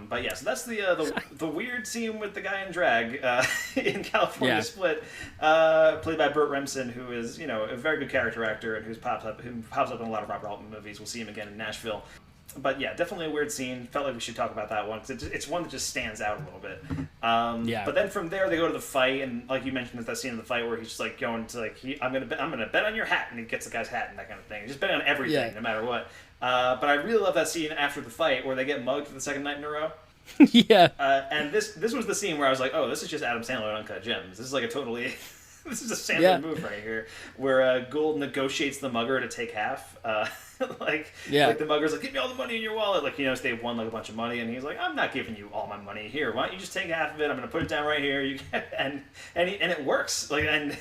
But yeah, so that's the weird scene with the guy in drag in California Split, played by Burt Remsen, who is a very good character actor and who pops up in a lot of Robert Altman movies. We'll see him again in Nashville. But yeah, definitely a weird scene. Felt like we should talk about that one because it's one that just stands out a little bit. But then from there they go to the fight, and like you mentioned, there's that scene in the fight where he's just like going to like I'm gonna bet on your hat, and he gets the guy's hat and that kind of thing. He's just betting on everything, no matter what. But I really love that scene after the fight where they get mugged for the second night in a row. And this was the scene where I was like, oh, this is just Adam Sandler in Uncut Gems. This is like a totally. This is a Sandler move right here, where Gould negotiates the mugger to take half. Like the mugger's like, give me all the money in your wallet. Like, they've won like a bunch of money, and he's like, I'm not giving you all my money. Here, why don't you just take half of it? I'm going to put it down right here. And it works. Like, and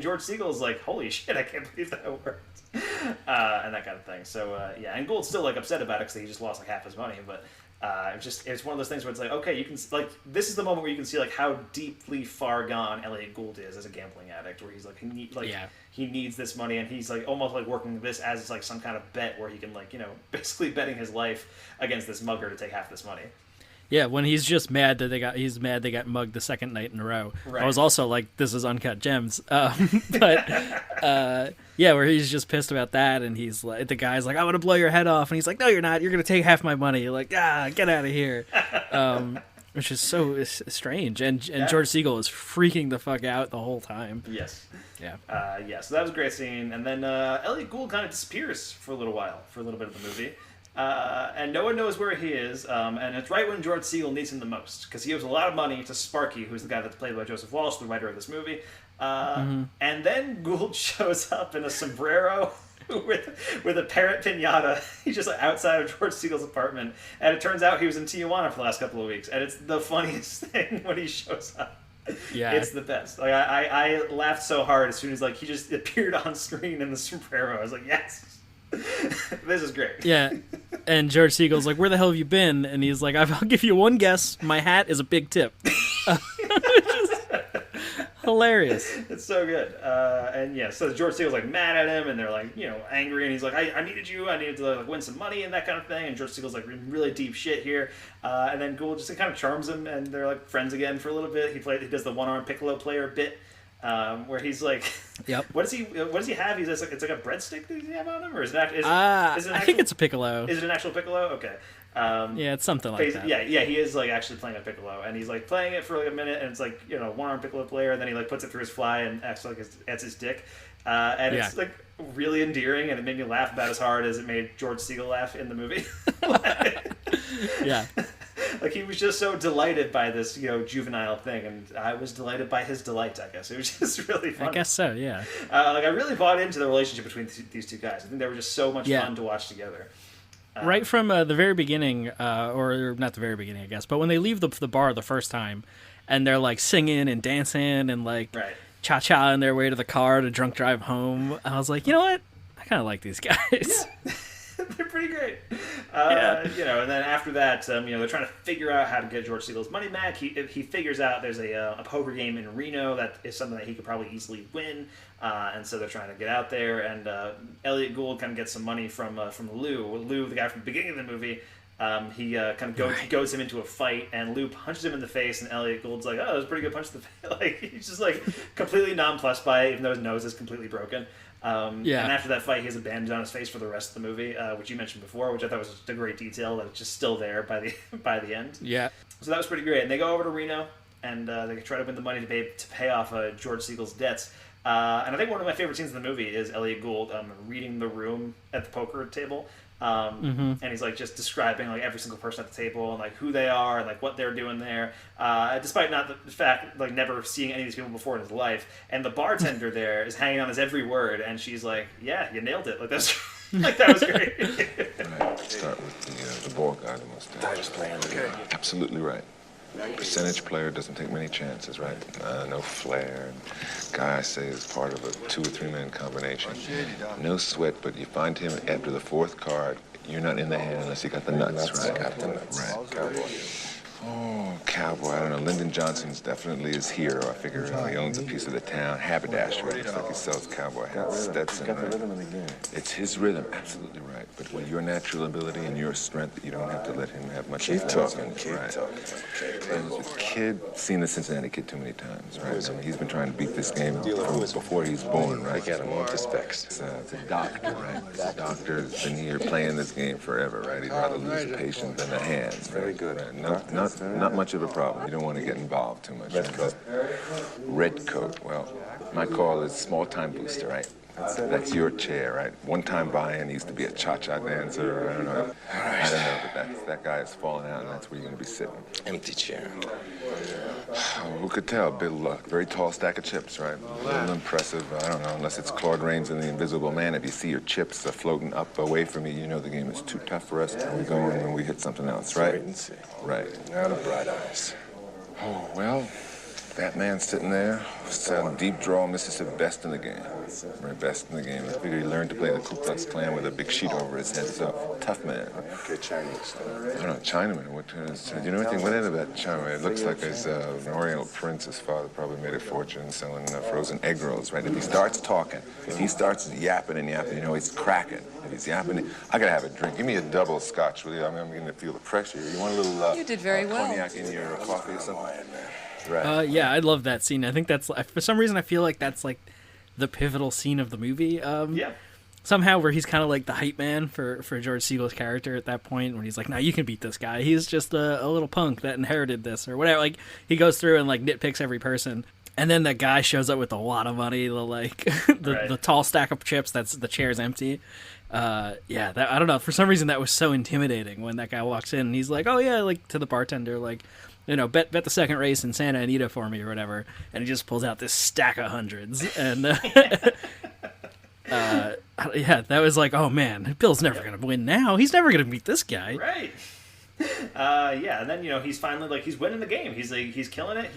George Segal's like, holy shit, I can't believe that worked. And that kind of thing. So and Gould's still like upset about it because he just lost like half his money, but. It's one of those things where it's like, okay, you can like this is the moment where you can see like how deeply far gone Elliot Gould is as a gambling addict, where he's like he needs this money, and he's like almost like working this as like some kind of bet where he can like basically betting his life against this mugger to take half this money. Yeah, when he's just mad that they got mugged the second night in a row. Right. I was also like, this is Uncut Gems. But where he's just pissed about that, and he's like, the guy's like, I want to blow your head off, and he's like, no, you're not. You're gonna take half my money. You're like, get out of here. Which is so strange, and George Segal is freaking the fuck out the whole time. Yes. Yeah. So that was a great scene, and then Elliot Gould kind of disappears for a little bit of the movie. And no one knows where he is, and it's right when George Segal needs him the most, because he owes a lot of money to Sparky, who's the guy that's played by Joseph Walsh, the writer of this movie. And then Gould shows up in a sombrero with a parrot piñata. He's just like outside of George Segal's apartment, and it turns out he was in Tijuana for the last couple of weeks, and it's the funniest thing when he shows up. Yeah, it's the best. Like I laughed so hard as soon as like he just appeared on screen in the sombrero. I was like, yes. This is great. Yeah. And George Siegel's like, where the hell have you been? And he's like, I'll give you one guess. My hat is a big tip. Hilarious. It's so good. And yeah, so George Siegel's like mad at him, and they're like, angry, and he's like, I needed you, I needed to like win some money and that kind of thing. And George Siegel's like in really deep shit here. And then Gould just kind of charms him, and they're like friends again for a little bit. He does the one-arm piccolo player bit, where he's like, Yep. What does he have? It's like a breadstick that he have on him, or is it an I actual, think it's a piccolo. Is it an actual piccolo? Okay. Yeah, it's something like that. Yeah, he is like actually playing a piccolo, and he's like playing it for like a minute, and it's like one arm piccolo player, and then he like puts it through his fly and acts like it's his dick, and it's like really endearing, and it made me laugh about as hard as it made George Siegel laugh in the movie. Yeah. Like he was just so delighted by this juvenile thing, and I was delighted by his delight. I guess it was just really fun. I guess so. Yeah. Like I really bought into the relationship between these two guys. I think they were just so much fun to watch together. Right from the very beginning, or not the very beginning, I guess, but when they leave the bar the first time, and they're like singing and dancing and like cha-cha on their way to the car to drunk drive home, I was like, you know what? I kind of like these guys. Yeah. They're pretty great. And then after that, they're trying to figure out how to get George Siegel's money back. He figures out there's a poker game in Reno that is something that he could probably easily win, and so they're trying to get out there. And Elliot Gould kind of gets some money from Lou. Lou, the guy from the beginning of the movie, he kind of goes him into a fight, and Lou punches him in the face, and Elliot Gould's like, "Oh, that was a pretty good punch to the face." Like he's just like completely nonplussed by it, even though his nose is completely broken. And after that fight, he has a bandage on his face for the rest of the movie, which you mentioned before, which I thought was just a great detail that it's just still there by the end. Yeah. So that was pretty great. And they go over to Reno, and they try to win the money to pay off George Siegel's debts. And I think one of my favorite scenes in the movie is Elliot Gould reading the room at the poker table. And he's like just describing like every single person at the table and like who they are and like what they're doing there, despite not the fact like never seeing any of these people before in his life. And the bartender there is hanging on his every word, and she's like, "Yeah, you nailed it." Like that's like that was great. Right. Start with the ball guy, the mustache. Okay. Absolutely right. Percentage player doesn't take many chances, right? No flair. Guy, I say, is part of a 2 or 3 man combination. No sweat, but you find him after the 4th card. You're not in the hand unless you got the nuts, right? Got the nuts. Right. Cowboy. Oh, cowboy. I don't know. Lyndon Johnson's definitely his hero. I figure he owns a piece of the town. Haberdasher. Looks like he sells cowboy hats. Stetson. Got the rhythm of the game. It's his rhythm. Absolutely right. But with your natural ability and your strength, you don't have to let him have much. Keep talking. Kid, seen the Cincinnati Kid too many times, right? I mean, he's been trying to beat this game from before he's born, right? It's a doctor, right? It's a doctor that's been here playing this game forever, right? He'd rather lose a patient than a hand. Very good. Right? Not much of a problem. You don't want to get involved too much. Red coat. Well, my call is small-time booster, right? That's your chair, right? One-time buy-in used to be a cha-cha dancer. I don't know, but that guy is falling out, and that's where you're going to be sitting. Empty chair. Oh, who could tell? Bit of luck. Very tall stack of chips, right? A little impressive. I don't know, unless it's Claude Rains and the Invisible Man. If you see your chips floating up away from you, you know the game is too tough for us. We go in and we hit something else, right? Wait and see. Right. Out of bright eyes. Oh, well, that man sitting there, deep draw Mississippi, best in the game. Right, best in the game. I figured he learned to play the Ku Klux Klan with a big sheet over his head, so tough man. Okay, Chinese. I don't know, Chinaman. Do you know anything what is about Chinaman? It looks like he's an Oriental prince. His father probably made a fortune selling frozen egg rolls, right? If he starts talking, if he starts yapping and yapping, you know he's cracking. If he's yapping, I gotta have a drink. Give me a double scotch, will you? I'm beginning to feel the pressure. You want a little you did very well. Cognac in your coffee or something? Right. Yeah, I love that scene. I think that's, for some reason, I feel like that's like the pivotal scene of the movie. Somehow where he's kind of like the hype man for George Siegel's character at that point, when he's like, "No, you can beat this guy. He's just a little punk that inherited this," or whatever. Like, he goes through and like nitpicks every person. And then that guy shows up with a lot of money, the tall stack of chips. That's the chair's empty. I don't know. For some reason, that was so intimidating when that guy walks in and he's like, "Oh yeah," like to the bartender, like, bet the second race in Santa Anita for me or whatever. And he just pulls out this stack of hundreds. And that was like, oh man, Bill's never going to win now. He's never going to beat this guy. Right. And then he's finally like he's winning the game. He's killing it.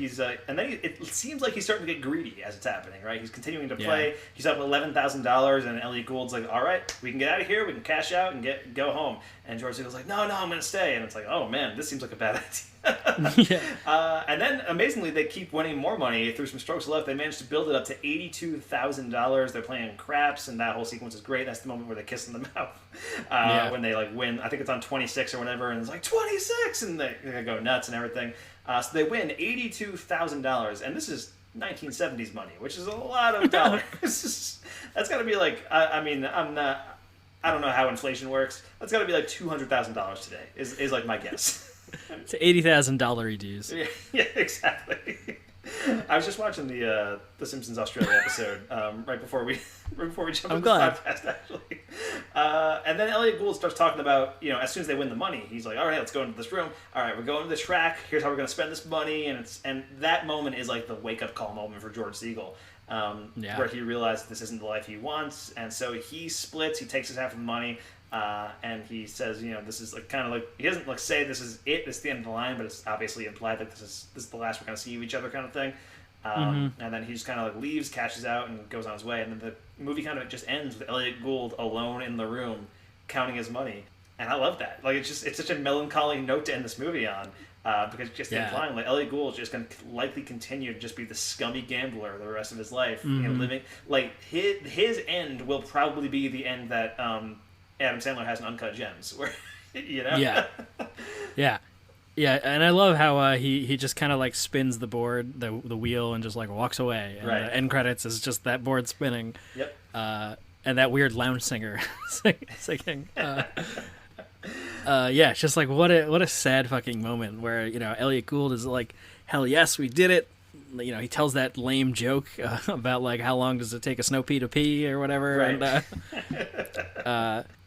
And then it seems like he's starting to get greedy as it's happening. Right, he's continuing to play. Yeah. He's up $11,000, and Elliot Gould's like, "All right, we can get out of here. We can cash out and go home." And George Siegel's like, "No, I'm going to stay." And it's like, "Oh man, this seems like a bad idea." And then amazingly, they keep winning more money through some strokes of luck. They managed to build it up to $82,000. They're playing craps, and that whole sequence is great. That's the moment where they kiss in the mouth when they like win. I think it's on 26 or whatever, and it's like 26, and they go nuts and everything. So they win $82,000, and this is 1970s money, which is a lot of dollars. That's got to be like, I don't know how inflation works. That's got to be like $200,000 today. Is like my guess. It's $80,000 dues. Yeah, exactly. I was just watching the Simpsons Australia episode right before we jump into the podcast, actually. And then Elliot Gould starts talking about, as soon as they win the money, he's like, "All right, let's go into this room. All right, we're going to the track. Here's how we're going to spend this money." And that moment is like the wake up call moment for George Siegel, where he realizes this isn't the life he wants, and so he splits. He takes his half of the money. And he says, this is like kind of like, he doesn't like say this is it, this is the end of the line, but it's obviously implied that this is the last we're going to see of each other kind of thing. And then he just kind of like leaves, cashes out, and goes on his way. And then the movie kind of just ends with Elliot Gould alone in the room counting his money. And I love that. Like, it's such a melancholy note to end this movie on. Because just implying like Elliot Gould is just going to likely continue to just be the scummy gambler the rest of his life. Living like his end will probably be the end that Adam Sandler has an Uncut Gems, where Yeah, and I love how he just kind of like spins the board, the wheel, and just like walks away. And the end credits is just that board spinning. Yep. And that weird lounge singer singing. It's just like what a sad fucking moment where Elliot Gould is like, hell yes, we did it. He tells that lame joke about like how long does it take a snow pea to pee or whatever, right.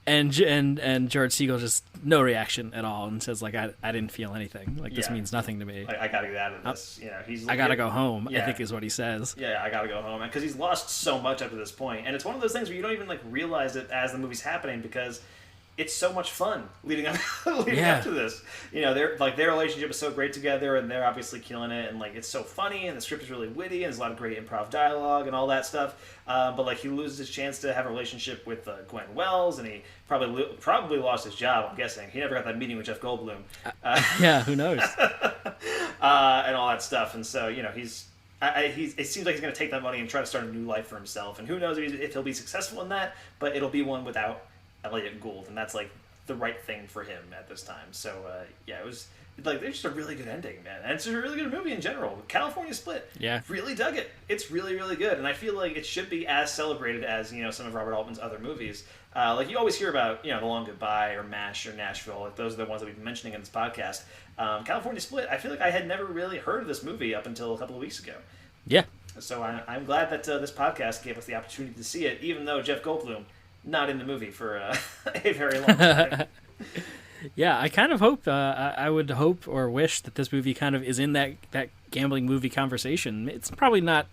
And George Siegel just no reaction at all and says like I didn't feel anything, like this means nothing to me. I gotta get out of this. I gotta go home. I think is what he says. Yeah, I gotta go home because he's lost so much up to this point, and it's one of those things where you don't even like realize it as the movie's happening because it's so much fun leading up to this. Their relationship is so great together, and they're obviously killing it, and like it's so funny, and the script is really witty, and there's a lot of great improv dialogue and all that stuff. But like he loses his chance to have a relationship with Gwen Wells, and he probably lost his job. I'm guessing he never got that meeting with Jeff Goldblum. Who knows? And all that stuff, and so it seems like he's going to take that money and try to start a new life for himself, and who knows if he'll be successful in that, but it'll be one without Elliot Gould, and that's like the right thing for him at this time. So it was like there's just a really good ending, man, and it's a really good movie in general. California Split, really dug it. It's really, really good, and I feel like it should be as celebrated as some of Robert Altman's other movies. Like you always hear about The Long Goodbye or MASH or Nashville. Like those are the ones that we've been mentioning in this podcast. California Split, I feel like I had never really heard of this movie up until a couple of weeks ago. Yeah. So I'm glad that this podcast gave us the opportunity to see it, even though Jeff Goldblum not in the movie for a very long time. Yeah, I kind of hope, I would hope or wish that this movie kind of is in that gambling movie conversation. It's probably not,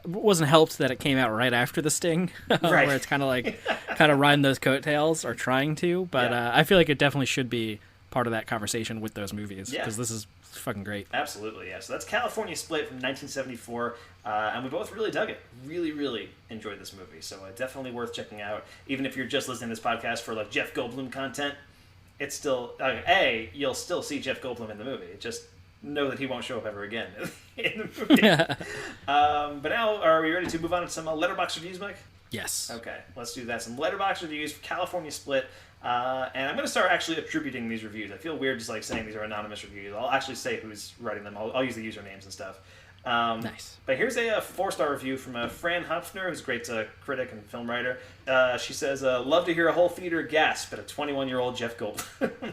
wasn't helped that it came out right after The Sting, where it's kind of like, riding those coattails or trying to, but I feel like it definitely should be part of that conversation with those movies, because this is fucking great. Absolutely, yeah. So that's California Split from 1974, and we both really dug it. Really, really enjoyed this movie. So definitely worth checking out. Even if you're just listening to this podcast for like Jeff Goldblum content, it's still you'll still see Jeff Goldblum in the movie. Just know that he won't show up ever again in the movie. But now, are we ready to move on to some Letterboxd reviews, Mike? Yes. Okay, let's do that. Some Letterboxd reviews for California Split. And I'm going to start actually attributing these reviews. I feel weird just like saying these are anonymous reviews. I'll actually say who's writing them. I'll use the usernames and stuff. Nice. But here's a 4-star review from Fran Hopfner, who's a great critic and film writer. She says, love to hear a whole theater gasp at a 21-year-old Jeff Goldblum.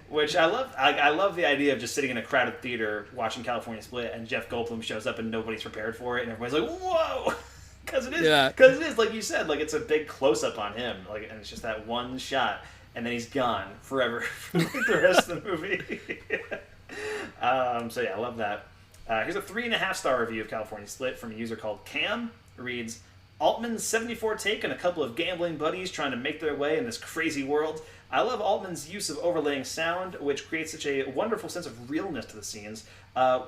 Which I love. I love the idea of just sitting in a crowded theater watching California Split, and Jeff Goldblum shows up and nobody's prepared for it, and everybody's like, whoa! Because it is, like you said, like it's a big close-up on him, like, and it's just that one shot, and then he's gone forever for like, the rest of the movie. So yeah, I love that. Here's a 3.5-star review of California Split from a user called Cam. It reads, Altman's 74 take on a couple of gambling buddies trying to make their way in this crazy world. I love Altman's use of overlaying sound, which creates such a wonderful sense of realness to the scenes.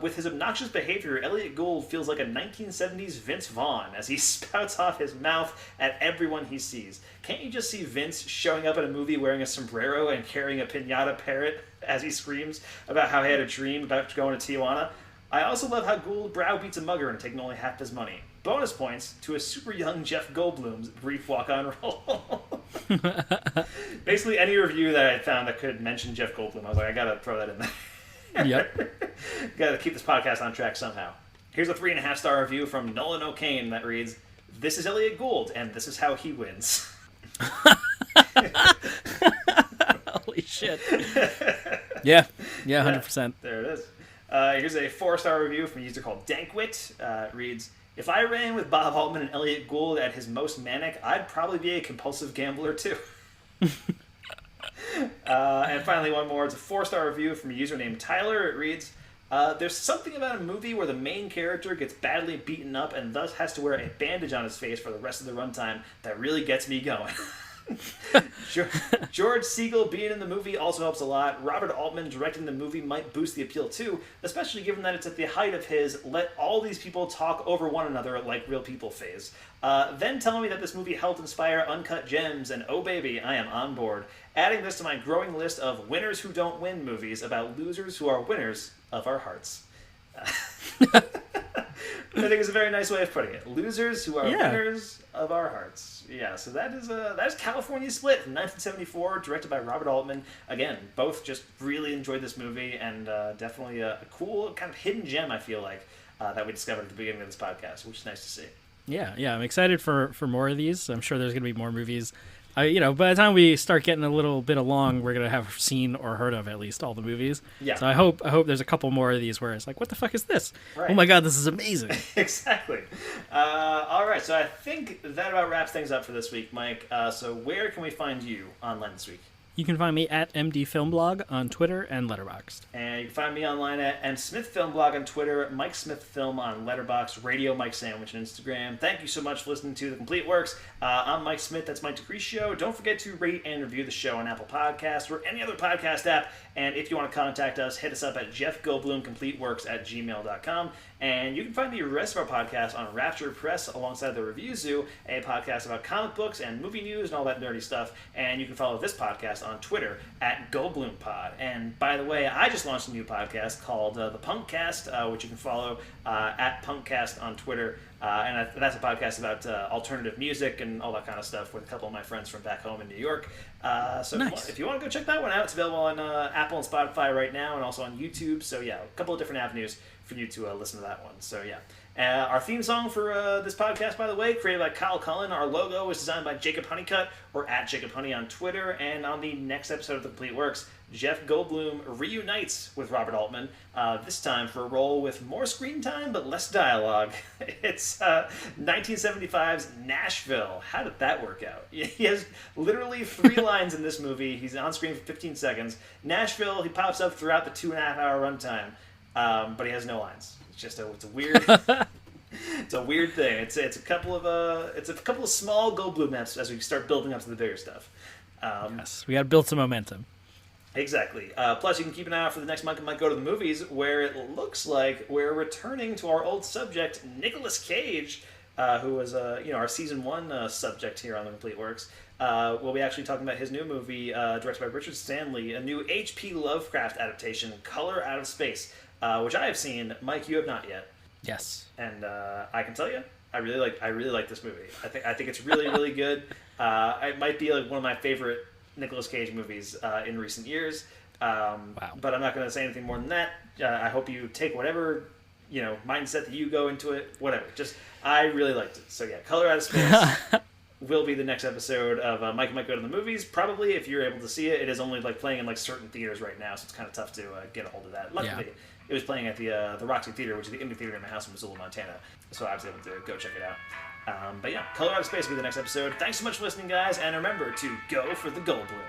With his obnoxious behavior, Elliot Gould feels like a 1970s Vince Vaughn as he spouts off his mouth at everyone he sees. Can't you just see Vince showing up in a movie wearing a sombrero and carrying a piñata parrot as he screams about how he had a dream about going to Tijuana? I also love how Gould browbeats a mugger and taking only half his money. Bonus points to a super young Jeff Goldblum's brief walk-on role. Basically, any review that I found that could mention Jeff Goldblum, I was like, I gotta throw that in there. Yep. Gotta keep this podcast on track somehow. Here's a 3.5-star review from Nolan O'Kane that reads, "This is Elliot Gould, and this is how he wins." Holy shit. Yeah, 100%. There it is. Here's a 4-star review from a user called Dankwit. It reads, "If I ran with Bob Altman and Elliot Gould at his most manic, I'd probably be a compulsive gambler too." And finally, one more. It's a 4-star review from a user named Tyler. It reads, "There's something about a movie where the main character gets badly beaten up and thus has to wear a bandage on his face for the rest of the runtime that really gets me going." George Siegel being in the movie also helps a lot. Robert Altman directing the movie might boost the appeal too, especially given that it's at the height of his let all these people talk over one another like real people phase. Then telling me that this movie helped inspire Uncut Gems, and oh baby, I am on board. Adding this to my growing list of winners who don't win movies about losers who are winners of our hearts. I think it's a very nice way of putting it. Losers who are winners of our hearts. Yeah, so that is California Split from 1974, directed by Robert Altman. Again, both just really enjoyed this movie, and definitely a cool kind of hidden gem, I feel like, that we discovered at the beginning of this podcast, which is nice to see. Yeah, I'm excited for more of these. I'm sure there's going to be more movies. By the time we start getting a little bit along, we're going to have seen or heard of at least all the movies. Yeah. So I hope there's a couple more of these where it's like, what the fuck is this? Right. Oh my god, this is amazing. Exactly. All right, so I think that about wraps things up for this week, Mike. So where can we find you online this week? You can find me at MD Film Blog on Twitter and Letterboxd. And you can find me online at MSmithFilmBlog on Twitter, Mike Smith Film on Letterboxd, Radio Mike Sandwich on Instagram. Thank you so much for listening to The Complete Works. I'm Mike Smith, that's Mike DeCriscio. Don't forget to rate and review the show on Apple Podcasts or any other podcast app. And if you want to contact us, hit us up at jeffgoldblumcompleteworks@gmail.com. And you can find the rest of our podcast on Rapture Press alongside the Review Zoo, a podcast about comic books and movie news and all that nerdy stuff. And you can follow this podcast on Twitter at GoldblumPod. And by the way, I just launched a new podcast called The Punkcast, which you can follow at Punkcast on Twitter. And that's a podcast about alternative music and all that kind of stuff with a couple of my friends from back home in New York. So nice. if you want to go check that one out, it's available on Apple and Spotify right now, and also on YouTube. So yeah, a couple of different avenues for you to listen to that one. So yeah. Our theme song for this podcast, by the way, created by Kyle Cullen. Our logo was designed by Jacob Honeycutt, or at Jacob Honey on Twitter. And on the next episode of The Complete Works, Jeff Goldblum reunites with Robert Altman, this time for a role with more screen time but less dialogue. It's 1975's Nashville. How did that work out? He has literally 3 lines in this movie. He's on screen for 15 seconds. Nashville, he pops up throughout the 2.5-hour runtime, but he has no lines. It's a weird... It's a weird thing. It's a couple of small Goldblum maps as we start building up to the bigger stuff. Yes, we got to build some momentum. Exactly. Plus, you can keep an eye out for the next Mike and Mike Go to the Movies, where it looks like we're returning to our old subject, Nicolas Cage, who was our season 1 subject here on The Complete Works. We'll be actually talking about his new movie, directed by Richard Stanley, a new H.P. Lovecraft adaptation, Color Out of Space, which I have seen. Mike, you have not yet. Yes. And I can tell you, I really like this movie. I think it's really, really good. It might be like one of my favorite Nicolas Cage movies in recent years. Wow. But I'm not going to say anything more than that. I hope you take whatever mindset that you go into it. Whatever. Just I really liked it. So yeah, Color Out of Space will be the next episode of Mike and Mike Go to the Movies. Probably if you're able to see it. It is only like playing in certain theaters right now, so it's kind of tough to get a hold of that. Luckily, it was playing at the Roxy Theater, which is the indie theater in my house in Missoula, Montana. So I was able to go check it out. But yeah, Color Out of Space will be the next episode. Thanks so much for listening, guys, and remember to go for the Goldblum.